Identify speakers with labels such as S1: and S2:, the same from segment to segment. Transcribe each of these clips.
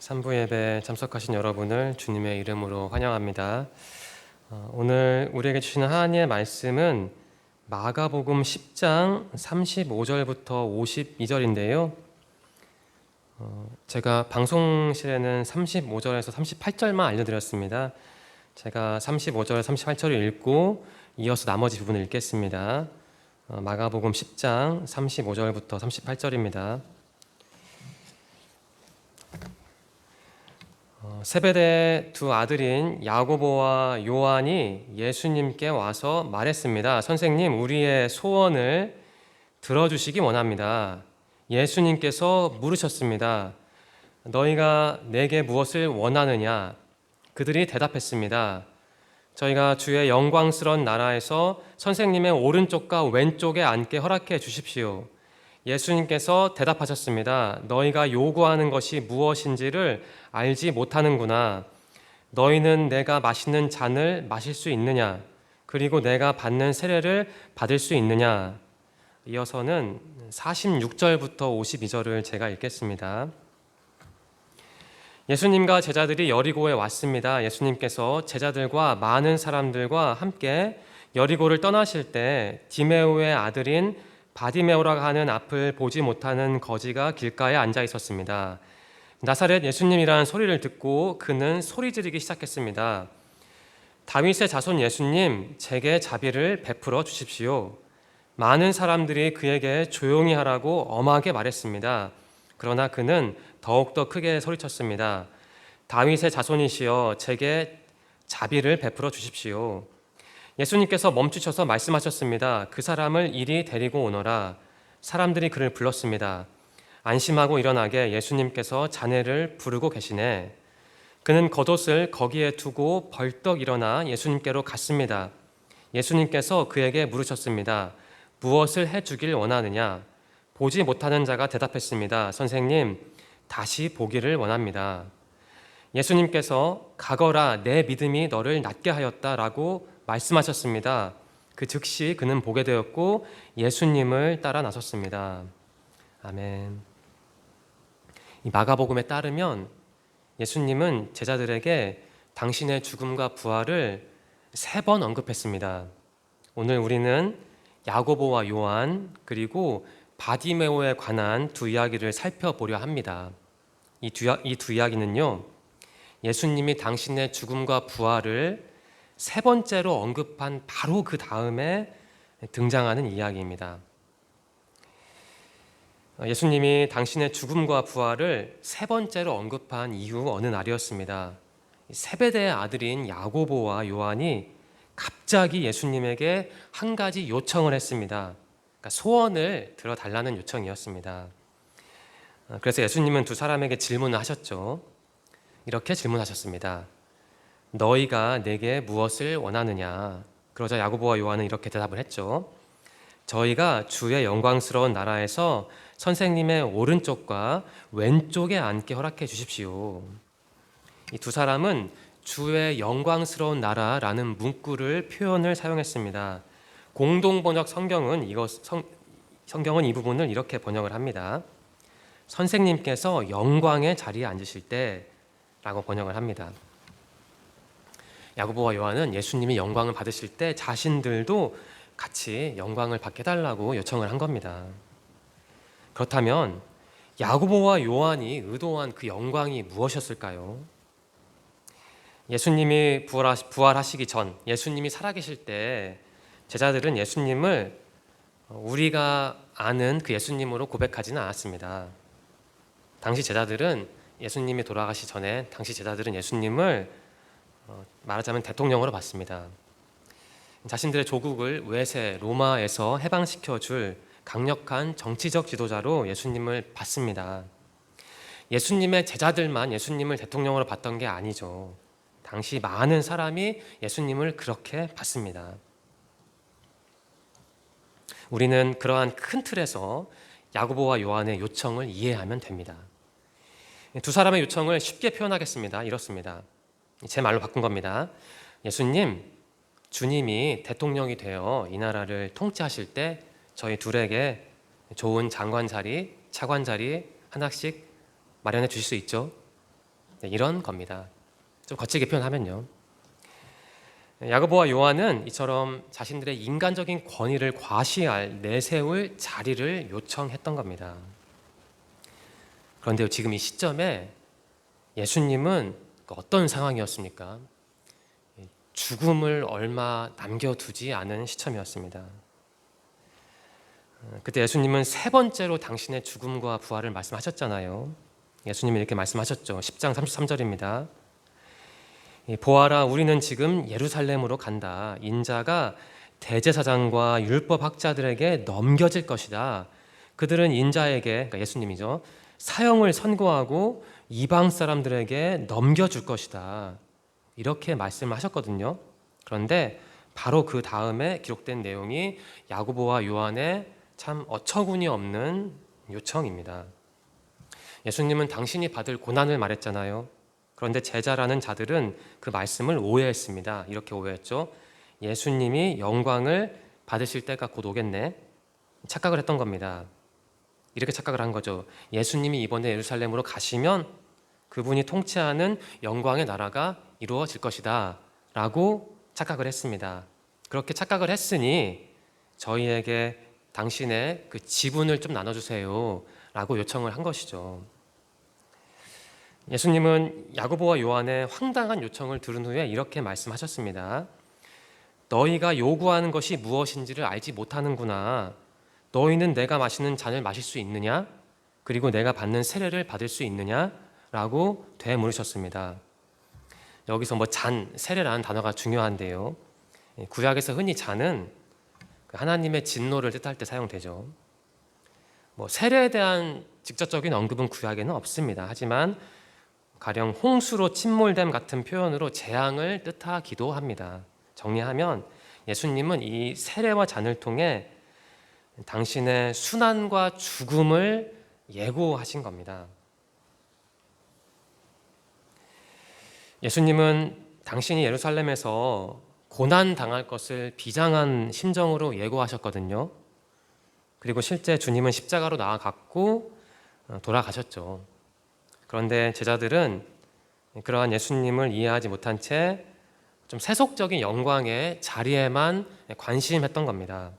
S1: 3부 예배 참석하신 여러분을 주님의 이름으로 환영합니다. 오늘 우리에게 주시는 하나님의 말씀은 마가복음 10장 35절부터 52절인데요. 제가 방송실에는 35절에서 38절만 알려드렸습니다. 제가 35절, 38절을 읽고 이어서 나머지 부분을 읽겠습니다. 마가복음 10장 35절부터 38절입니다. 세베대의 두 아들인 야고보와 요한이 예수님께 와서 말했습니다. 선생님, 우리의 소원을 들어주시기 원합니다. 예수님께서 물으셨습니다. 너희가 내게 무엇을 원하느냐? 그들이 대답했습니다. 저희가 주의 영광스러운 나라에서 선생님의 오른쪽과 왼쪽에 앉게 허락해 주십시오. 예수님께서 대답하셨습니다. 너희가 요구하는 것이 무엇인지를 알지 못하는구나. 너희는 내가 마시는 잔을 마실 수 있느냐? 그리고 내가 받는 세례를 받을 수 있느냐? 이어서는 46절부터 52절을 제가 읽겠습니다. 예수님과 제자들이 여리고에 왔습니다. 예수님께서 제자들과 많은 사람들과 함께 여리고를 떠나실 때 디메오의 아들인 바디메오라고 하는 앞을 보지 못하는 거지가 길가에 앉아 있었습니다. 나사렛 예수님이라는 소리를 듣고 그는 소리 지르기 시작했습니다. 다윗의 자손 예수님, 제게 자비를 베풀어 주십시오. 많은 사람들이 그에게 조용히 하라고 엄하게 말했습니다. 그러나 그는 더욱더 크게 소리쳤습니다. 다윗의 자손이시여, 제게 자비를 베풀어 주십시오. 예수님께서 멈추셔서 말씀하셨습니다. 그 사람을 이리 데리고 오너라. 사람들이 그를 불렀습니다. 안심하고 일어나게 예수님께서 자네를 부르고 계시네. 그는 겉옷을 거기에 두고 벌떡 일어나 예수님께로 갔습니다. 예수님께서 그에게 물으셨습니다. 무엇을 해주길 원하느냐? 보지 못하는 자가 대답했습니다. 선생님, 다시 보기를 원합니다. 예수님께서 가거라, 내 믿음이 너를 낫게 하였다라고 말씀하셨습니다. 그 즉시 그는 보게 되었고 예수님을 따라 나섰습니다. 아멘. 이 마가복음에 따르면 예수님은 제자들에게 당신의 죽음과 부활을 3번 언급했습니다. 오늘 우리는 야고보와 요한 그리고 바디메오에 관한 두 이야기를 살펴보려 합니다. 이 두 이야기는요, 예수님이 당신의 죽음과 부활을 3번째로 언급한 바로 그 다음에 등장하는 이야기입니다. 예수님이 당신의 죽음과 부활을 3번째로 언급한 이후 어느 날이었습니다. 세베대의 아들인 야고보와 요한이 갑자기 예수님에게 한 가지 요청을 했습니다. 그러니까 소원을 들어달라는 요청이었습니다. 그래서 예수님은 두 사람에게 질문을 하셨죠. 이렇게 질문하셨습니다. 너희가 내게 무엇을 원하느냐? 그러자 야고보와 요한은 이렇게 대답을 했죠. 저희가 주의 영광스러운 나라에서 선생님의 오른쪽과 왼쪽에 앉게 허락해 주십시오. 이 두 사람은 주의 영광스러운 나라라는 문구를 표현을 사용했습니다. 공동번역 성경은 성경은 이 부분을 이렇게 번역을 합니다. 선생님께서 영광의 자리에 앉으실 때라고 번역을 합니다. 야고보와 요한은 예수님이 영광을 받으실 때 자신들도 같이 영광을 받게 해달라고 요청을 한 겁니다. 그렇다면 야고보와 요한이 의도한 그 영광이 무엇이었을까요? 예수님이 부활하시기 전, 예수님이 살아계실 때 제자들은 예수님을 우리가 아는 그 예수님으로 고백하지는 않았습니다. 당시 제자들은 예수님이 돌아가시 전에 당시 제자들은 예수님을 말하자면 대통령으로 봤습니다. 자신들의 조국을 외세 로마에서 해방시켜줄 강력한 정치적 지도자로 예수님을 봤습니다. 예수님의 제자들만 예수님을 대통령으로 봤던 게 아니죠. 당시 많은 사람이 예수님을 그렇게 봤습니다. 우리는 그러한 큰 틀에서 야고보와 요한의 요청을 이해하면 됩니다. 두 사람의 요청을 쉽게 표현하겠습니다. 이렇습니다. 제 말로 바꾼 겁니다. 예수님, 주님이 대통령이 되어 이 나라를 통치하실 때 저희 둘에게 좋은 장관 자리, 차관 자리 하나씩 마련해 주실 수 있죠? 네, 이런 겁니다. 좀 거칠게 표현하면요. 야고보와 요한은 이처럼 자신들의 인간적인 권위를 과시할 내세울 자리를 요청했던 겁니다. 그런데 지금 이 시점에 예수님은 어떤 상황이었습니까? 죽음을 얼마 남겨두지 않은 시점이었습니다. 그때 예수님은 세 번째로 당신의 죽음과 부활을 말씀하셨잖아요. 예수님이 이렇게 말씀하셨죠. 10장 33절입니다. 보아라, 우리는 지금 예루살렘으로 간다. 인자가 대제사장과 율법학자들에게 넘겨질 것이다. 그들은 인자에게, 그러니까 예수님이죠, 사형을 선고하고 이방 사람들에게 넘겨줄 것이다. 이렇게 말씀하셨거든요. 그런데 바로 그 다음에 기록된 내용이 야고보와 요한의 참 어처구니 없는 요청입니다. 예수님은 당신이 받을 고난을 말했잖아요. 그런데 제자라는 자들은 그 말씀을 오해했습니다. 이렇게 오해했죠. 예수님이 영광을 받으실 때가 곧 오겠네. 착각을 했던 겁니다. 이렇게 착각을 한 거죠. 예수님이 이번에 예루살렘으로 가시면 그분이 통치하는 영광의 나라가 이루어질 것이다 라고 착각을 했습니다. 그렇게 착각을 했으니 저희에게 당신의 그 지분을 좀 나눠주세요 라고 요청을 한 것이죠. 예수님은 야고보와 요한의 황당한 요청을 들은 후에 이렇게 말씀하셨습니다. 너희가 요구하는 것이 무엇인지를 알지 못하는구나. 너희는 내가 마시는 잔을 마실 수 있느냐? 그리고 내가 받는 세례를 받을 수 있느냐? 라고 되물으셨습니다. 여기서 잔, 세례라는 단어가 중요한데요. 구약에서 흔히 잔은 하나님의 진노를 뜻할 때 사용되죠. 세례에 대한 직접적인 언급은 구약에는 없습니다. 하지만 가령 홍수로 침몰됨 같은 표현으로 재앙을 뜻하기도 합니다. 정리하면 예수님은 이 세례와 잔을 통해 당신의 순환과 죽음을 예고하신 겁니다. 예수님은 당신이 예루살렘에서 고난 당할 것을 비장한 심정으로 예고하셨거든요. 그리고 실제 주님은 십자가로 나아갔고 돌아가셨죠. 그런데 제자들은 그러한 예수님을 이해하지 못한 채 좀 세속적인 영광의 자리에만 관심했던 겁니다.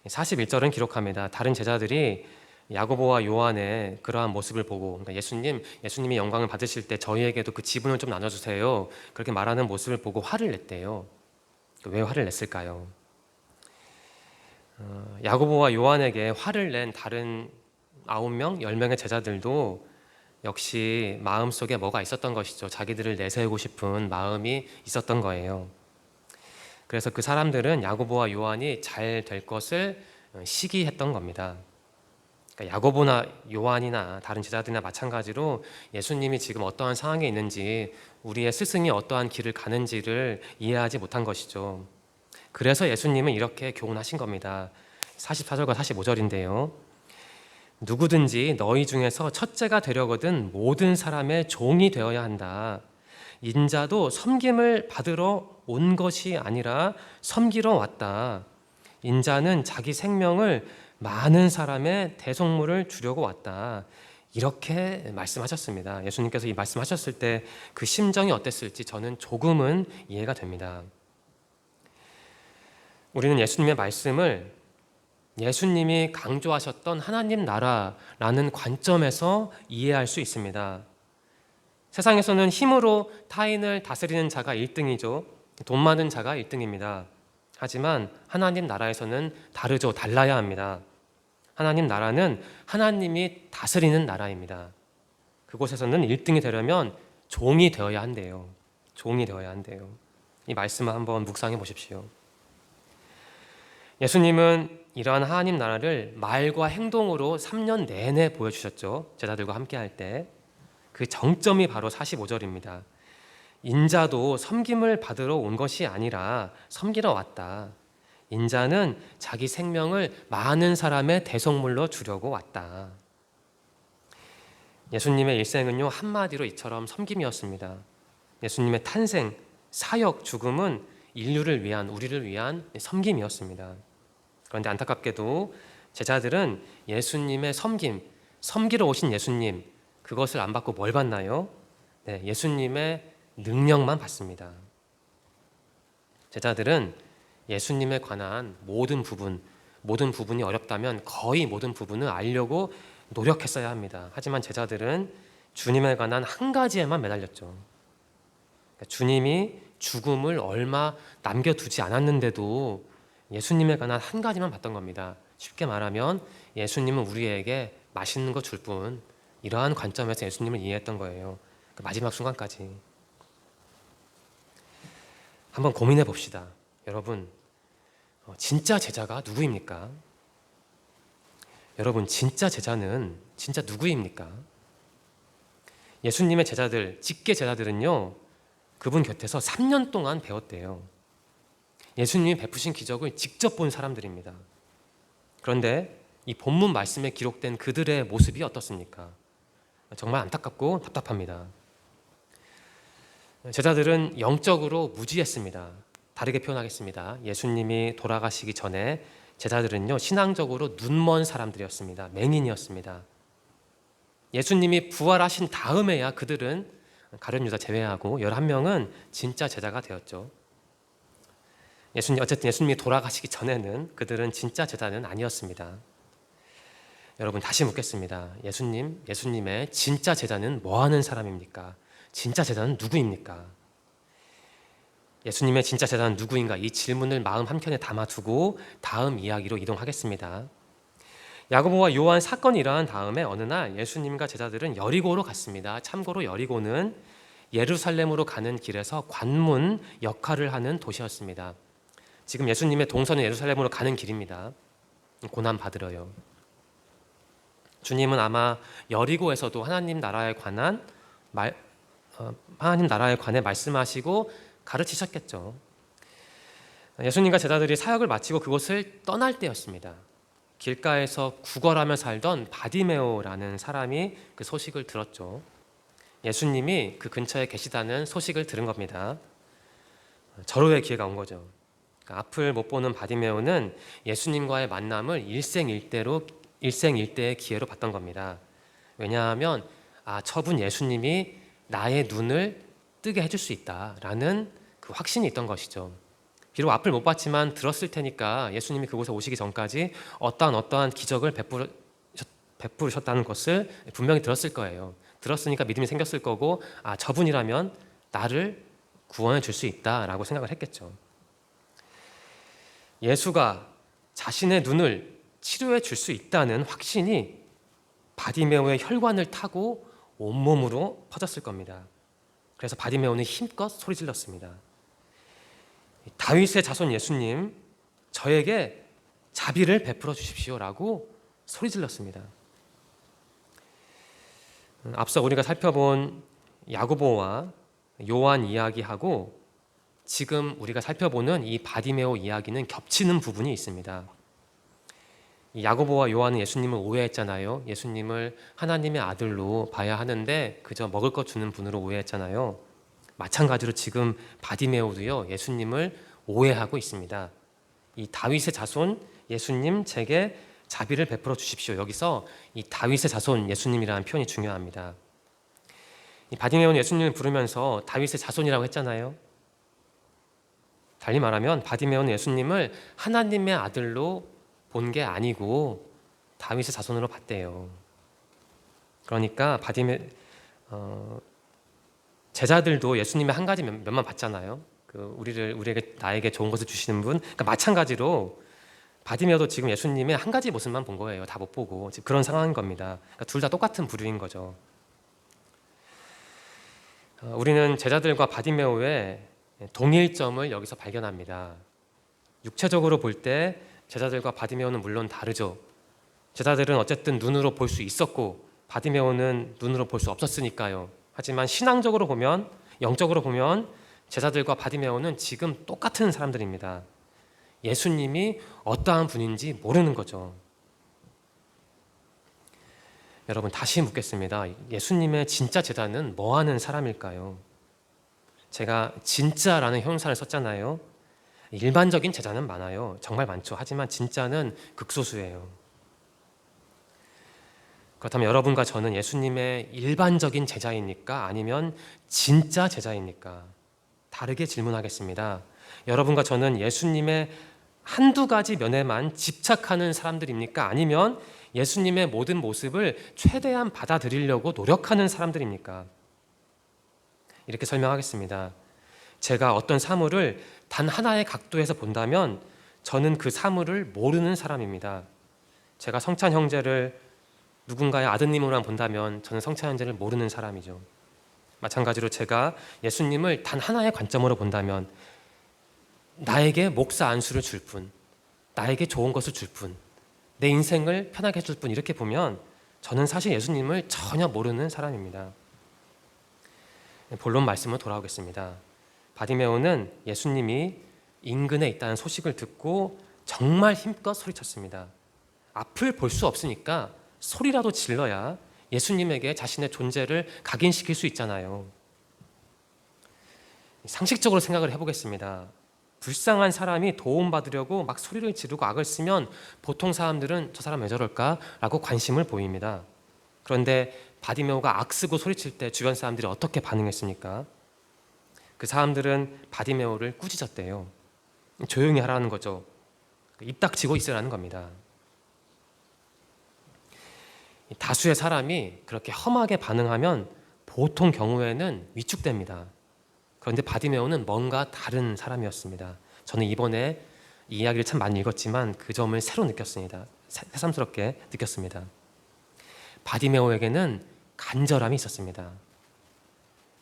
S1: 41절은 기록합니다. 다른 제자들이 야고보와 요한의 그러한 모습을 보고, 그러니까 예수님이 영광을 받으실 때 저희에게도 그 지분을 좀 나눠주세요, 그렇게 말하는 모습을 보고 화를 냈대요. 왜 화를 냈을까요? 야고보와 요한에게 화를 낸 다른 9명, 10명의 제자들도 역시 마음속에 뭐가 있었던 것이죠. 자기들을 내세우고 싶은 마음이 있었던 거예요. 그래서 그 사람들은 야고보와 요한이 잘 될 것을 시기했던 겁니다. 그러니까 야고보나 요한이나 다른 제자들이나 마찬가지로 예수님이 지금 어떠한 상황에 있는지, 우리의 스승이 어떠한 길을 가는지를 이해하지 못한 것이죠. 그래서 예수님은 이렇게 교훈하신 겁니다. 44절과 45절인데요. 누구든지 너희 중에서 첫째가 되려거든 모든 사람의 종이 되어야 한다. 인자도 섬김을 받으러 온 것이 아니라 섬기러 왔다. 인자는 자기 생명을 많은 사람의 대속물을 주려고 왔다. 이렇게 말씀하셨습니다. 예수님께서 이 말씀하셨을 때 그 심정이 어땠을지 저는 조금은 이해가 됩니다. 우리는 예수님의 말씀을 예수님이 강조하셨던 하나님 나라라는 관점에서 이해할 수 있습니다. 세상에서는 힘으로 타인을 다스리는 자가 1등이죠. 돈 많은 자가 1등입니다. 하지만 하나님 나라에서는 다르죠. 달라야 합니다. 하나님 나라는 하나님이 다스리는 나라입니다. 그곳에서는 1등이 되려면 종이 되어야 한대요. 종이 되어야 한대요. 이 말씀을 한번 묵상해 보십시오. 예수님은 이러한 하나님 나라를 말과 행동으로 3년 내내 보여주셨죠. 제자들과 함께 할 때. 그 정점이 바로 45절입니다. 인자도 섬김을 받으러 온 것이 아니라 섬기러 왔다. 인자는 자기 생명을 많은 사람의 대속물로 주려고 왔다. 예수님의 일생은요, 한마디로 이처럼 섬김이었습니다. 예수님의 탄생, 사역, 죽음은 인류를 위한, 우리를 위한 섬김이었습니다. 그런데 안타깝게도 제자들은 예수님의 섬김, 섬기러 오신 예수님, 그것을 안 받고 뭘 받나요? 네, 예수님의 능력만 받습니다. 제자들은 예수님에 관한 모든 부분이 어렵다면 거의 모든 부분을 알려고 노력했어야 합니다. 하지만 제자들은 주님에 관한 한 가지에만 매달렸죠. 그러니까 주님이 죽음을 얼마 남겨두지 않았는데도 예수님에 관한 한 가지만 봤던 겁니다. 쉽게 말하면 예수님은 우리에게 맛있는 거 줄 뿐, 이러한 관점에서 예수님을 이해했던 거예요. 그 마지막 순간까지. 한번 고민해 봅시다. 여러분, 진짜 제자가 누구입니까? 여러분, 진짜 제자는 진짜 누구입니까? 예수님의 제자들, 직계 제자들은요, 그분 곁에서 3년 동안 배웠대요. 예수님이 베푸신 기적을 직접 본 사람들입니다. 그런데 이 본문 말씀에 기록된 그들의 모습이 어떻습니까? 정말 안타깝고 답답합니다. 제자들은 영적으로 무지했습니다. 다르게 표현하겠습니다. 예수님이 돌아가시기 전에 제자들은요, 신앙적으로 눈먼 사람들이었습니다. 맹인이었습니다. 예수님이 부활하신 다음에야 그들은, 가룟 유다 제외하고 11명은 진짜 제자가 되었죠. 어쨌든 예수님이 돌아가시기 전에는 그들은 진짜 제자는 아니었습니다. 여러분, 다시 묻겠습니다. 예수님의 진짜 제자는 뭐 하는 사람입니까? 진짜 제자는 누구입니까? 예수님의 진짜 제자는 누구인가? 이 질문을 마음 한켠에 담아두고 다음 이야기로 이동하겠습니다. 야고보와 요한 사건이 일어난 다음에 어느 날 예수님과 제자들은 여리고로 갔습니다. 참고로 여리고는 예루살렘으로 가는 길에서 관문 역할을 하는 도시였습니다. 지금 예수님의 동선은 예루살렘으로 가는 길입니다. 고난 받으러요. 주님은 아마 여리고에서도 하나님 나라에 관해 말씀하시고 가르치셨겠죠. 예수님과 제자들이 사역을 마치고 그곳을 떠날 때였습니다. 길가에서 구걸하며 살던 바디메오라는 사람이 그 소식을 들었죠. 예수님이 그 근처에 계시다는 소식을 들은 겁니다. 절호의 기회가 온 거죠. 앞을 못 보는 바디메오는 예수님과의 만남을 일생일대의 기회로 봤던 겁니다. 왜냐하면 저분 예수님이 나의 눈을 뜨게 해줄 수 있다라는 그 확신이 있던 것이죠. 비록 앞을 못 봤지만 들었을 테니까 예수님이 그곳에 오시기 전까지 어떠한 기적을 베푸셨다는 것을 분명히 들었을 거예요. 들었으니까 믿음이 생겼을 거고, 저분이라면 나를 구원해 줄 수 있다라고 생각을 했겠죠. 예수가 자신의 눈을 치료해 줄 수 있다는 확신이 바디메오의 혈관을 타고 온몸으로 퍼졌을 겁니다. 그래서 바디메오는 힘껏 소리 질렀습니다. 다윗의 자손 예수님, 저에게 자비를 베풀어 주십시오라고 소리 질렀습니다. 앞서 우리가 살펴본 야고보와 요한 이야기하고 지금 우리가 살펴보는 이 바디메오 이야기는 겹치는 부분이 있습니다. 이 야고보와 요한은 예수님을 오해했잖아요. 예수님을 하나님의 아들로 봐야 하는데 그저 먹을 것 주는 분으로 오해했잖아요. 마찬가지로 지금 바디메오도요, 예수님을 오해하고 있습니다. 이 다윗의 자손 예수님, 제게 자비를 베풀어 주십시오. 여기서 이 다윗의 자손 예수님이라는 표현이 중요합니다. 이 바디메오는 예수님을 부르면서 다윗의 자손이라고 했잖아요. 달리 말하면 바디메오는 예수님을 하나님의 아들로 본 게 아니고 다윗의 자손으로 봤대요. 그러니까 제자들도 예수님의 한 가지 면만 봤잖아요. 나에게 좋은 것을 주시는 분. 그러니까 마찬가지로 바디메오도 지금 예수님의 한 가지 모습만 본 거예요. 다 못 보고 지금 그런 상황인 겁니다. 그러니까 둘 다 똑같은 부류인 거죠. 우리는 제자들과 바디메오의 동일점을 여기서 발견합니다. 육체적으로 볼 때 제자들과 바디메오는 물론 다르죠. 제자들은 어쨌든 눈으로 볼 수 있었고 바디메오는 눈으로 볼 수 없었으니까요. 하지만 신앙적으로 보면, 영적으로 보면 제자들과 바디메오는 지금 똑같은 사람들입니다. 예수님이 어떠한 분인지 모르는 거죠. 여러분, 다시 묻겠습니다. 예수님의 진짜 제자는 뭐 하는 사람일까요? 제가 진짜라는 형용사를 썼잖아요. 일반적인 제자는 많아요. 정말 많죠. 하지만 진짜는 극소수예요. 그렇다면 여러분과 저는 예수님의 일반적인 제자입니까? 아니면 진짜 제자입니까? 다르게 질문하겠습니다. 여러분과 저는 예수님의 한두 가지 면에만 집착하는 사람들입니까? 아니면 예수님의 모든 모습을 최대한 받아들이려고 노력하는 사람들입니까? 이렇게 설명하겠습니다. 제가 어떤 사물을 단 하나의 각도에서 본다면 저는 그 사물을 모르는 사람입니다. 제가 성찬 형제를 누군가의 아드님으로만 본다면 저는 성찬 형제를 모르는 사람이죠. 마찬가지로 제가 예수님을 단 하나의 관점으로 본다면 나에게 목사 안수를 줄 뿐, 나에게 좋은 것을 줄 뿐, 내 인생을 편하게 해줄 뿐, 이렇게 보면 저는 사실 예수님을 전혀 모르는 사람입니다. 본론 말씀으로 돌아오겠습니다. 바디메오는 예수님이 인근에 있다는 소식을 듣고 정말 힘껏 소리쳤습니다. 앞을 볼 수 없으니까 소리라도 질러야 예수님에게 자신의 존재를 각인시킬 수 있잖아요. 상식적으로 생각을 해보겠습니다. 불쌍한 사람이 도움받으려고 막 소리를 지르고 악을 쓰면 보통 사람들은 저 사람 왜 저럴까? 라고 관심을 보입니다. 그런데 바디메오가 악 쓰고 소리칠 때 주변 사람들이 어떻게 반응했습니까? 그 사람들은 바디메오를 꾸짖었대요. 조용히 하라는 거죠. 입 닥치고 있으라는 겁니다. 다수의 사람이 그렇게 험하게 반응하면 보통 경우에는 위축됩니다. 그런데 바디메오는 뭔가 다른 사람이었습니다. 저는 이번에 이 이야기를 참 많이 읽었지만 그 점을 새로 느꼈습니다. 새삼스럽게 느꼈습니다. 바디메오에게는 간절함이 있었습니다.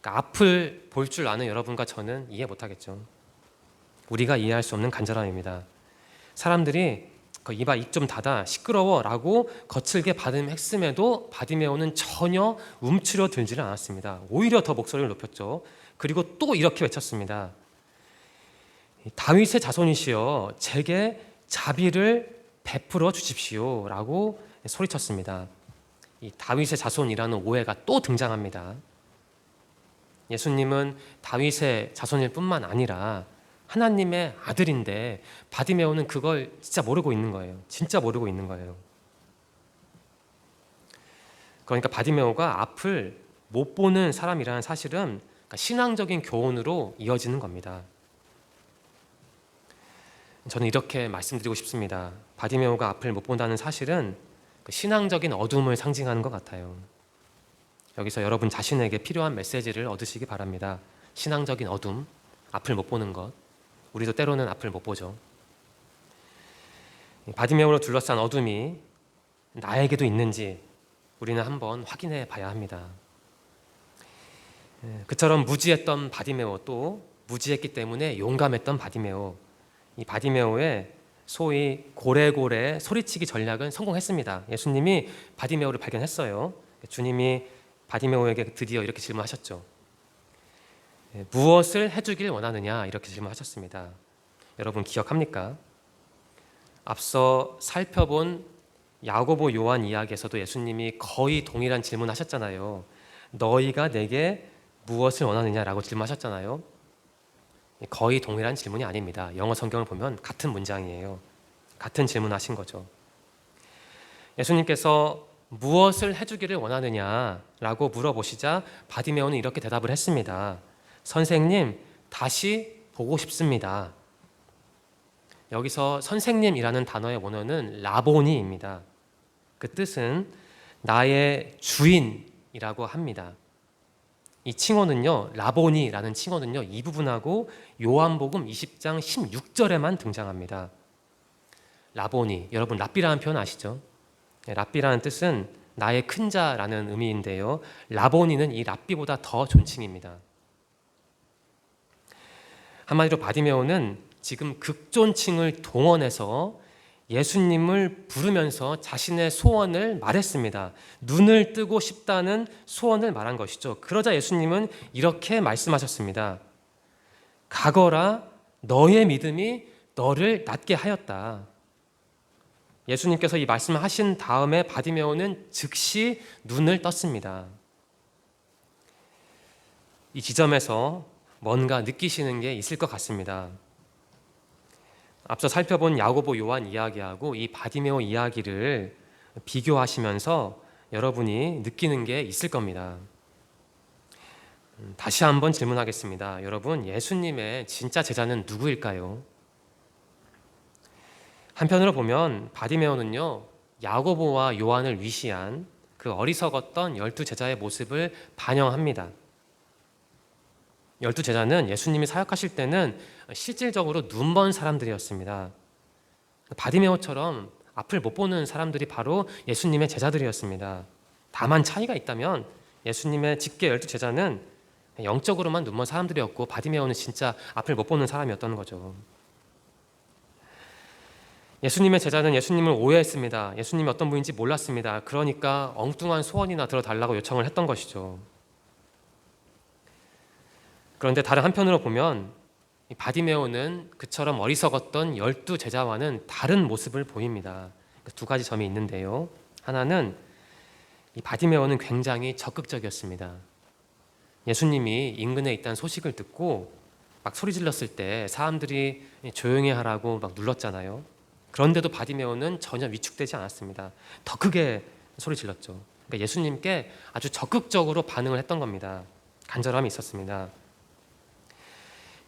S1: 그러니까 앞을 볼 줄 아는 여러분과 저는 이해 못하겠죠. 우리가 이해할 수 없는 간절함입니다. 사람들이 이봐 입 좀 닫아 시끄러워 라고 거칠게 발음했음에도 바디메오는 전혀 움츠러들지를 않았습니다. 오히려 더 목소리를 높였죠. 그리고 또 이렇게 외쳤습니다. 다윗의 자손이시여 제게 자비를 베풀어 주십시오 라고 소리쳤습니다. 이 다윗의 자손이라는 오해가 또 등장합니다. 예수님은 다윗의 자손일 뿐만 아니라 하나님의 아들인데 바디메오는 그걸 진짜 모르고 있는 거예요. 진짜 모르고 있는 거예요. 그러니까 바디메오가 앞을 못 보는 사람이라는 사실은 신앙적인 교훈으로 이어지는 겁니다. 저는 이렇게 말씀드리고 싶습니다. 바디메오가 앞을 못 본다는 사실은 신앙적인 어둠을 상징하는 것 같아요. 여기서 여러분 자신에게 필요한 메시지를 얻으시기 바랍니다. 신앙적인 어둠, 앞을 못 보는 것. 우리도 때로는 앞을 못 보죠. 바디메오로 둘러싼 어둠이 나에게도 있는지 우리는 한번 확인해 봐야 합니다. 그처럼 무지했던 바디메오, 또 무지했기 때문에 용감했던 바디메오, 이 바디메오의 소위 고래고래 소리치기 전략은 성공했습니다. 예수님이 바디메오를 발견했어요. 주님이 바디메오에게 드디어 이렇게 질문하셨죠. 무엇을 해주길 원하느냐 이렇게 질문하셨습니다. 여러분 기억합니까? 앞서 살펴본 야고보 요한 이야기에서도 예수님이 거의 동일한 질문하셨잖아요. 너희가 내게 무엇을 원하느냐라고 질문하셨잖아요. 거의 동일한 질문이 아닙니다. 영어 성경을 보면 같은 문장이에요. 같은 질문하신 거죠. 예수님께서 무엇을 해주기를 원하느냐라고 물어보시자 바디메오는 이렇게 대답을 했습니다. 선생님, 다시 보고 싶습니다. 여기서 선생님이라는 단어의 원어는 라보니입니다. 그 뜻은 나의 주인이라고 합니다. 이 칭호는요, 라보니라는 칭호는요, 이 부분하고 요한복음 20장 16절에만 등장합니다. 라보니, 여러분 랍비라는 표현 아시죠? 랍비라는 뜻은 나의 큰 자라는 의미인데요, 라보니는 이 랍비보다 더 존칭입니다. 한마디로 바디메오는 지금 극존칭을 동원해서 예수님을 부르면서 자신의 소원을 말했습니다. 눈을 뜨고 싶다는 소원을 말한 것이죠. 그러자 예수님은 이렇게 말씀하셨습니다. 가거라, 너의 믿음이 너를 낫게 하였다. 예수님께서 이 말씀을 하신 다음에 바디메오는 즉시 눈을 떴습니다. 이 지점에서 뭔가 느끼시는 게 있을 것 같습니다. 앞서 살펴본 야고보 요한 이야기하고 이 바디메오 이야기를 비교하시면서 여러분이 느끼는 게 있을 겁니다. 다시 한번 질문하겠습니다. 여러분, 예수님의 진짜 제자는 누구일까요? 한편으로 보면 바디메오는요, 야고보와 요한을 위시한 그 어리석었던 12제자의 모습을 반영합니다. 12제자는 예수님이 사역하실 때는 실질적으로 눈먼 사람들이었습니다. 바디메오처럼 앞을 못 보는 사람들이 바로 예수님의 제자들이었습니다. 다만 차이가 있다면 예수님의 직계 12제자는 영적으로만 눈먼 사람들이었고 바디메오는 진짜 앞을 못 보는 사람이었던 거죠. 예수님의 제자는 예수님을 오해했습니다. 예수님이 어떤 분인지 몰랐습니다. 그러니까 엉뚱한 소원이나 들어달라고 요청을 했던 것이죠. 그런데 다른 한편으로 보면 바디메오는 그처럼 어리석었던 12제자와는 다른 모습을 보입니다. 두 가지 점이 있는데요. 하나는 이 바디메오는 굉장히 적극적이었습니다. 예수님이 인근에 있다는 소식을 듣고 막 소리 질렀을 때 사람들이 조용히 하라고 막 눌렀잖아요. 그런데도 바디메오는 전혀 위축되지 않았습니다. 더 크게 소리 질렀죠. 그러니까 예수님께 아주 적극적으로 반응을 했던 겁니다. 간절함이 있었습니다.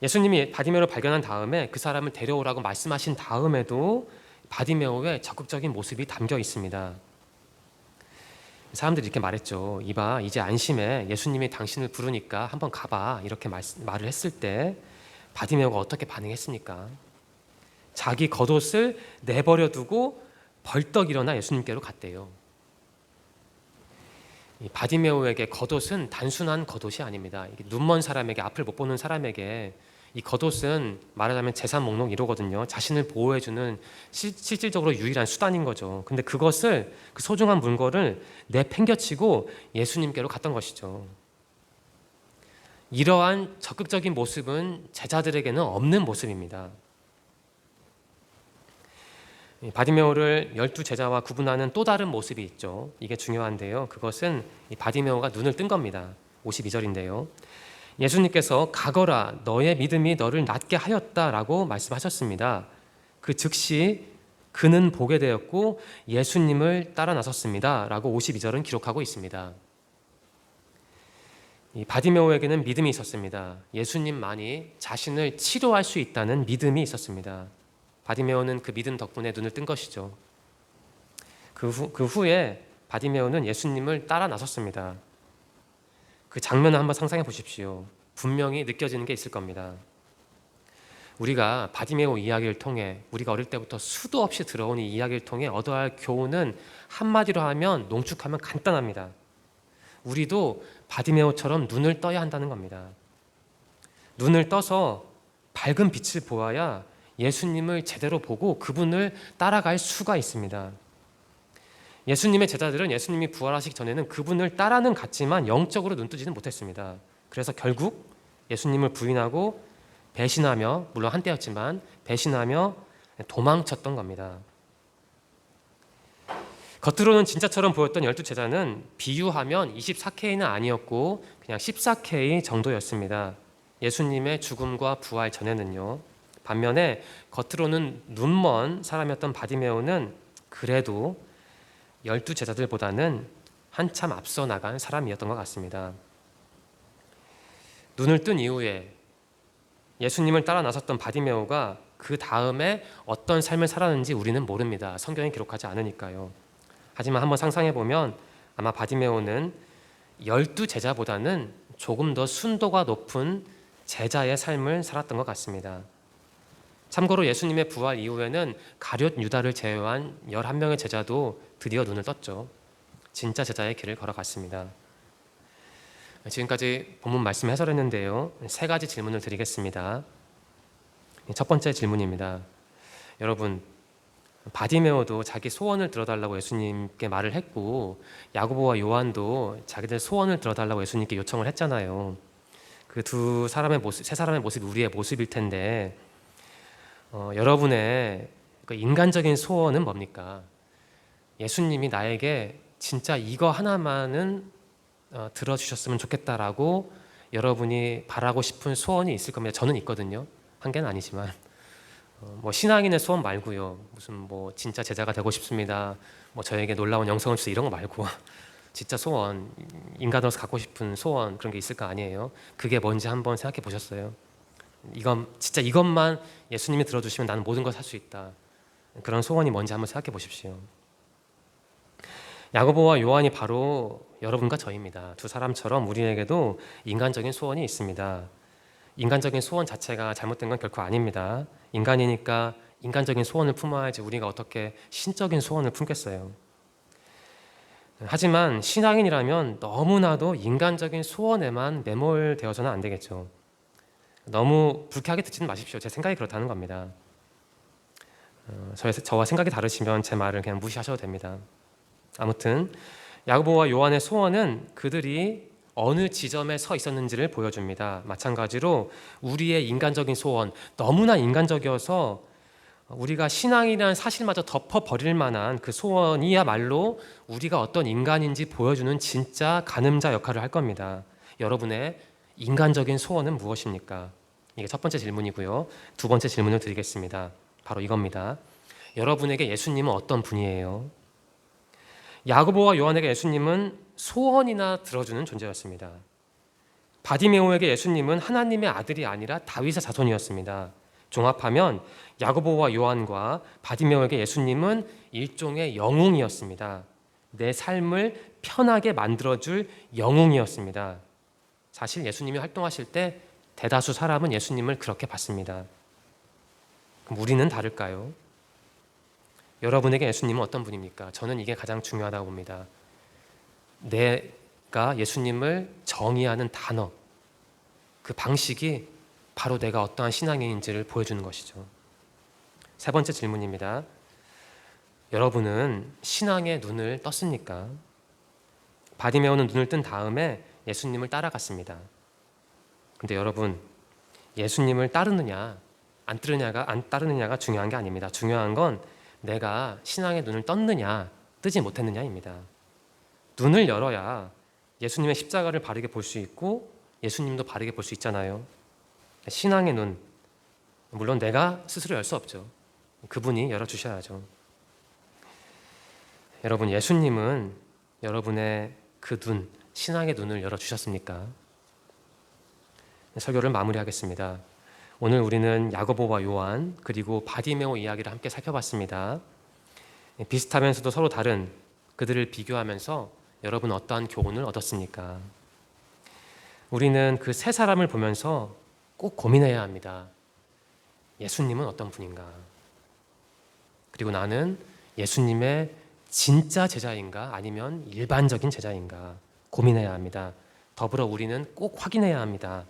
S1: 예수님이 바디메오를 발견한 다음에 그 사람을 데려오라고 말씀하신 다음에도 바디메오의 적극적인 모습이 담겨 있습니다. 사람들이 이렇게 말했죠. 이봐, 이제 안심해. 예수님이 당신을 부르니까 한번 가봐. 이렇게 말을 했을 때 바디메오가 어떻게 반응했습니까? 자기 겉옷을 내버려 두고 벌떡 일어나 예수님께로 갔대요. 이 바디메오에게 겉옷은 단순한 겉옷이 아닙니다. 눈먼 사람에게, 앞을 못 보는 사람에게 이 겉옷은 말하자면 재산 목록 1호거든요. 자신을 보호해주는 실질적으로 유일한 수단인 거죠. 근데 그것을, 그 소중한 물건을 내팽겨치고 예수님께로 갔던 것이죠. 이러한 적극적인 모습은 제자들에게는 없는 모습입니다. 바디메오를 12제자와 구분하는 또 다른 모습이 있죠. 이게 중요한데요. 그것은 이 바디메오가 눈을 뜬 겁니다. 52절인데요. 예수님께서 가거라, 너의 믿음이 너를 낫게 하였다라고 말씀하셨습니다. 그 즉시 그는 보게 되었고 예수님을 따라 나섰습니다 라고 52절은 기록하고 있습니다. 이 바디메오에게는 믿음이 있었습니다. 예수님만이 자신을 치료할 수 있다는 믿음이 있었습니다. 바디메오는 그 믿음 덕분에 눈을 뜬 것이죠. 그 후에 바디메오는 예수님을 따라 나섰습니다. 그 장면을 한번 상상해 보십시오. 분명히 느껴지는 게 있을 겁니다. 우리가 바디메오 이야기를 통해, 우리가 어릴 때부터 수도 없이 들어온 이 이야기를 통해 얻어야 할 교훈은 한마디로 하면, 농축하면 간단합니다. 우리도 바디메오처럼 눈을 떠야 한다는 겁니다. 눈을 떠서 밝은 빛을 보아야 예수님을 제대로 보고 그분을 따라갈 수가 있습니다. 예수님의 제자들은 예수님이 부활하시기 전에는 그분을 따라는 갔지만 영적으로 눈뜨지는 못했습니다. 그래서 결국 예수님을 부인하고 배신하며, 물론 한때였지만 배신하며 도망쳤던 겁니다. 겉으로는 진짜처럼 보였던 12제자는 비유하면 24K는 아니었고 그냥 14K 정도였습니다. 예수님의 죽음과 부활 전에는요. 반면에 겉으로는 눈먼 사람이었던 바디메오는 그래도 12제자들보다는 한참 앞서 나간 사람이었던 것 같습니다. 눈을 뜬 이후에 예수님을 따라 나섰던 바디메오가 그 다음에 어떤 삶을 살았는지 우리는 모릅니다. 성경에 기록하지 않으니까요. 하지만 한번 상상해 보면 아마 바디메오는 12제자보다는 조금 더 순도가 높은 제자의 삶을 살았던 것 같습니다. 참고로 예수님의 부활 이후에는 가룟 유다를 제외한 11명의 제자도 드디어 눈을 떴죠. 진짜 제자의 길을 걸어갔습니다. 지금까지 본문 말씀 해설했는데요. 3가지 질문을 드리겠습니다. 첫 번째 질문입니다. 여러분, 바디메오도 자기 소원을 들어달라고 예수님께 말을 했고 야고보와 요한도 자기들 소원을 들어달라고 예수님께 요청을 했잖아요. 그 두 사람의 모습, 세 사람의 모습이 우리의 모습일 텐데 여러분의 그 인간적인 소원은 뭡니까? 예수님이 나에게 진짜 이거 하나만은 들어주셨으면 좋겠다라고 여러분이 바라고 싶은 소원이 있을 겁니다. 저는 있거든요. 한 개는 아니지만 뭐 신앙인의 소원 말고요. 무슨 뭐 진짜 제자가 되고 싶습니다. 뭐 저에게 놀라운 영성을 주세요 이런 거 말고 진짜 소원, 인간으로서 갖고 싶은 소원 그런 게 있을 거 아니에요. 그게 뭔지 한번 생각해 보셨어요? 진짜 이것만 예수님이 들어주시면 나는 모든 걸 살 수 있다. 그런 소원이 뭔지 한번 생각해 보십시오. 야고보와 요한이 바로 여러분과 저입니다. 두 사람처럼 우리에게도 인간적인 소원이 있습니다. 인간적인 소원 자체가 잘못된 건 결코 아닙니다. 인간이니까 인간적인 소원을 품어야지 우리가 어떻게 신적인 소원을 품겠어요. 하지만 신앙인이라면 너무나도 인간적인 소원에만 매몰되어서는 안 되겠죠. 너무 불쾌하게 듣지는 마십시오. 제 생각이 그렇다는 겁니다. 저와 생각이 다르시면 제 말을 그냥 무시하셔도 됩니다. 아무튼 야고보와 요한의 소원은 그들이 어느 지점에 서 있었는지를 보여줍니다. 마찬가지로 우리의 인간적인 소원, 너무나 인간적이어서 우리가 신앙이라는 사실마저 덮어버릴 만한 그 소원이야말로 우리가 어떤 인간인지 보여주는 진짜 가늠자 역할을 할 겁니다. 여러분의 인간적인 소원은 무엇입니까? 이게 첫 번째 질문이고요. 두 번째 질문을 드리겠습니다. 바로 이겁니다. 여러분에게 예수님은 어떤 분이에요? 야고보와 요한에게 예수님은 소원이나 들어주는 존재였습니다. 바디메오에게 예수님은 하나님의 아들이 아니라 다윗의 자손이었습니다. 종합하면 야고보와 요한과 바디메오에게 예수님은 일종의 영웅이었습니다. 내 삶을 편하게 만들어줄 영웅이었습니다. 사실 예수님이 활동하실 때 대다수 사람은 예수님을 그렇게 봤습니다. 그럼 우리는 다를까요? 여러분에게 예수님은 어떤 분입니까? 저는 이게 가장 중요하다고 봅니다. 내가 예수님을 정의하는 단어, 그 방식이 바로 내가 어떠한 신앙인인지를 보여주는 것이죠. 세 번째 질문입니다. 여러분은 신앙의 눈을 떴습니까? 바디메오는 눈을 뜬 다음에 예수님을 따라갔습니다. 근데 여러분, 예수님을 따르느냐 안 따르느냐가 중요한 게 아닙니다. 중요한 건 내가 신앙의 눈을 떴느냐 뜨지 못했느냐입니다. 눈을 열어야 예수님의 십자가를 바르게 볼 수 있고 예수님도 바르게 볼 수 있잖아요. 신앙의 눈, 물론 내가 스스로 열 수 없죠. 그분이 열어주셔야죠. 여러분, 예수님은 여러분의 그 눈, 신앙의 눈을 열어주셨습니까? 설교를 마무리하겠습니다. 오늘 우리는 야고보와 요한 그리고 바디메오 이야기를 함께 살펴봤습니다. 비슷하면서도 서로 다른 그들을 비교하면서 여러분 어떠한 교훈을 얻었습니까? 우리는 그 세 사람을 보면서 꼭 고민해야 합니다. 예수님은 어떤 분인가? 그리고 나는 예수님의 진짜 제자인가 아니면 일반적인 제자인가 고민해야 합니다. 더불어 우리는 꼭 확인해야 합니다.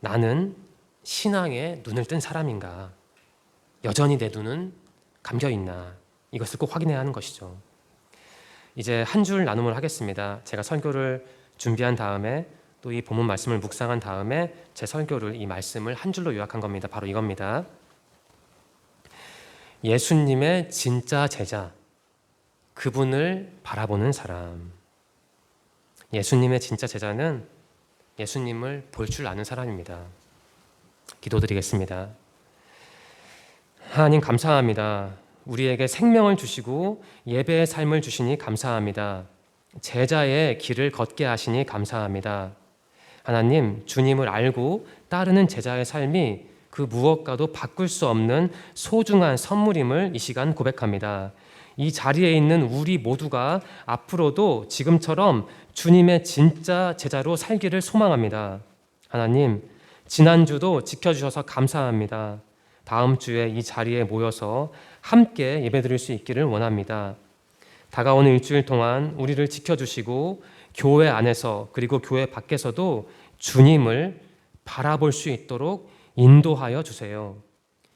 S1: 나는 신앙에 눈을 뜬 사람인가? 여전히 내 눈은 감겨있나? 이것을 꼭 확인해야 하는 것이죠. 이제 한 줄 나눔을 하겠습니다. 제가 설교를 준비한 다음에 또 이 본문 말씀을 묵상한 다음에 제 설교를 이 말씀을 한 줄로 요약한 겁니다. 바로 이겁니다. 예수님의 진짜 제자, 그분을 바라보는 사람. 예수님의 진짜 제자는 예수님을 볼 줄 아는 사람입니다. 기도드리겠습니다. 하나님 감사합니다. 우리에게 생명을 주시고 예배의 삶을 주시니 감사합니다. 제자의 길을 걷게 하시니 감사합니다. 하나님, 주님을 알고 따르는 제자의 삶이 그 무엇과도 바꿀 수 없는 소중한 선물임을 이 시간 고백합니다. 이 자리에 있는 우리 모두가 앞으로도 지금처럼 주님의 진짜 제자로 살기를 소망합니다. 하나님, 지난주도 지켜주셔서 감사합니다. 다음 주에 이 자리에 모여서 함께 예배드릴 수 있기를 원합니다. 다가오는 일주일 동안 우리를 지켜주시고 교회 안에서 그리고 교회 밖에서도 주님을 바라볼 수 있도록 인도하여 주세요.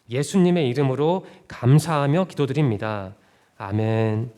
S1: 예수님의 이름으로 감사하며 기도드립니다. 아멘.